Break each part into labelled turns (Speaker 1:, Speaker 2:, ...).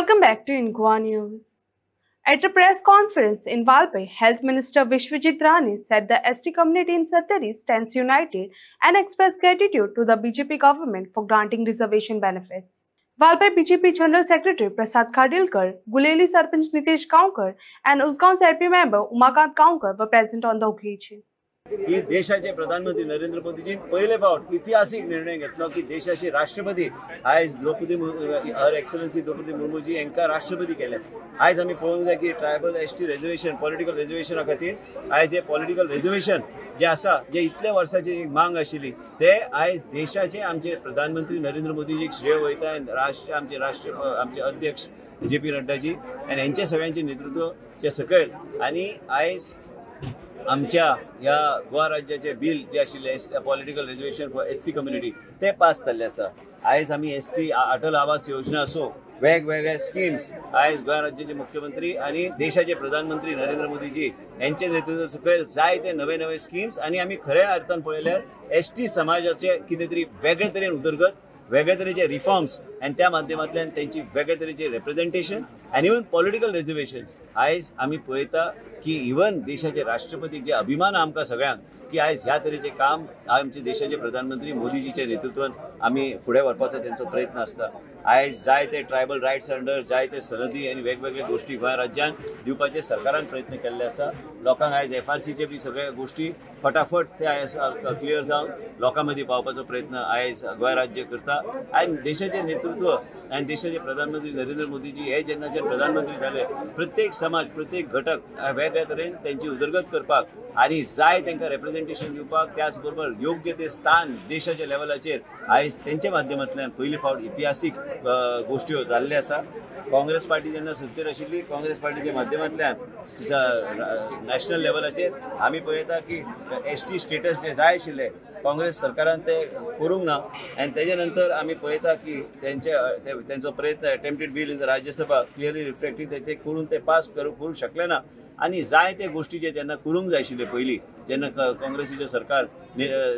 Speaker 1: Welcome back to Inqua News. At a press conference in Valpai, Health Minister Vishwajit Rane said the ST community in Sattari stands united and expressed gratitude to the BJP government for granting reservation benefits. Valpai BJP General Secretary Prasad Khadilkar, Guleli Sarpanch Nitesh Kaunkar, and Usgaon ZP member Umakant Kaunkar were present on the occasion.
Speaker 2: की देशाचे प्रधानमंत्री नरेंद्र मोदीजी पहिले फावट ऐतिहासिक निर्णय घेतलो की देशाचे राष्ट्रपती आज द्रौपदी हर एक्सलन्सी द्रौपदी मुर्मूजी यांका राष्ट्रपती केले। आज आम्ही पळोवंक जाय की ट्रायबल एसटी रिजर्वेशन पॉलिटिकल रिजर्वेशना खातीर आज जे पॉलिटिकल रिजर्वेशन जे आसा जे इतल्या वर्साची मांग आशिल्ली ते आज देशाचे आमचे प्रधानमंत्री नरेंद्र मोदीजीक श्रेय वयता आमचे अध्यक्ष जेपी नड्डाजी आणि यांच्या सगळ्यांचे नेतृत्वाचे सकयल आणि आज आमच्या या गोवा राज्याचे बिल जे आशिल्ले political reservation for ST community ते पास जाल्ले आसा। आज आम्ही एसटी अटल आवास योजना असो वेगवेगळ्या स्कीम्स आज गोवा राज्याचे मुख्यमंत्री आणि देशाचे प्रधानमंत्री नरेंद्र मोदीजी यांचे नेतृत्व सकयल जायते नवे नवे स्कीम्स आणि आम्ही खऱ्या अर्थान पळयल्यार एसटी समाजाचे कितें तरी वेगळे तरेन उदरगत वेगळे तरेचे रिफॉर्म्स आणि त्या माध्यमांतल्यान त्यांची वेगळे तरेचे रिप्रेझेंटेशन आणि इवन पॉलिटिकल रिजर्वेशन्स आज आम्ही पळयता की इवन देशाचे राष्ट्रपती जे अभिमान आमकां सगळ्यांक की आज ह्या तरेचे काम आमचे देशाचे प्रधानमंत्री मोदीजीच्या नेतृत्वान आम्ही फुडें व्हरपाचो त्यांचो प्रयत्न आसता। आज जायते ट्रायबल रायट्स अंडर जायते सरहदी आणि वेगवेगळे गोष्टी गोंय राज्यान दिवपाचे सरकारान प्रयत्न केल्ले आसा। लोकांक आज एफआरसीचे बी सगळे गोष्टी फटाफट ते क्लियर जावन लोकां मदीं पावपाचो प्रयत्न आज गोंय राज्य करता आणि देशाचे नेतृत्व आणि देशाचे प्रधानमंत्री नरेंद्र मोदीजी हे जेन्नाचे प्रधानमंत्री झाले प्रत्येक समाज प्रत्येक घटक वेगळ्या तरेन त्यांची उदरगत करपाक आणि जाय तांकां रिप्रेझेंटेशन दिवपाक त्याच बरोबर योग्य ते स्थान देशाच्या लेवलाचेर आज त्यांच्या माध्यमांतल्यान पयली फावट इतिहासीक गोष्टी जाल्ले आसा। काँग्रेस पार्टी जेन्ना सत्तेर आशिल्ली काँग्रेस पार्टीच्या माध्यमांतल्यान नॅशनल लेवलाचेर आमी पळयता की एसटी स्टेटस जे जाय आशिल्ले काँग्रेस सरकारान ते करूंक ना आणि तेजे नंतर आमी पळयता की त्यांचो प्रयत्न attempted bill in the Rajya Sabha clearly reflected ते करून ते पास करूंक शकले ना आणि जाय ते गोष्टी जे त्यांना करूंक जाय आशिल्ले पयलीं जेन्ना काँग्रेसीचो सरकार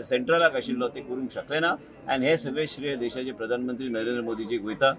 Speaker 2: सेंट्रलाक आशिल्लो ते करूंक शकले ना आणि हे सगळे श्रेय देशाचे प्रधानमंत्री नरेंद्र मोदीजीक वयता।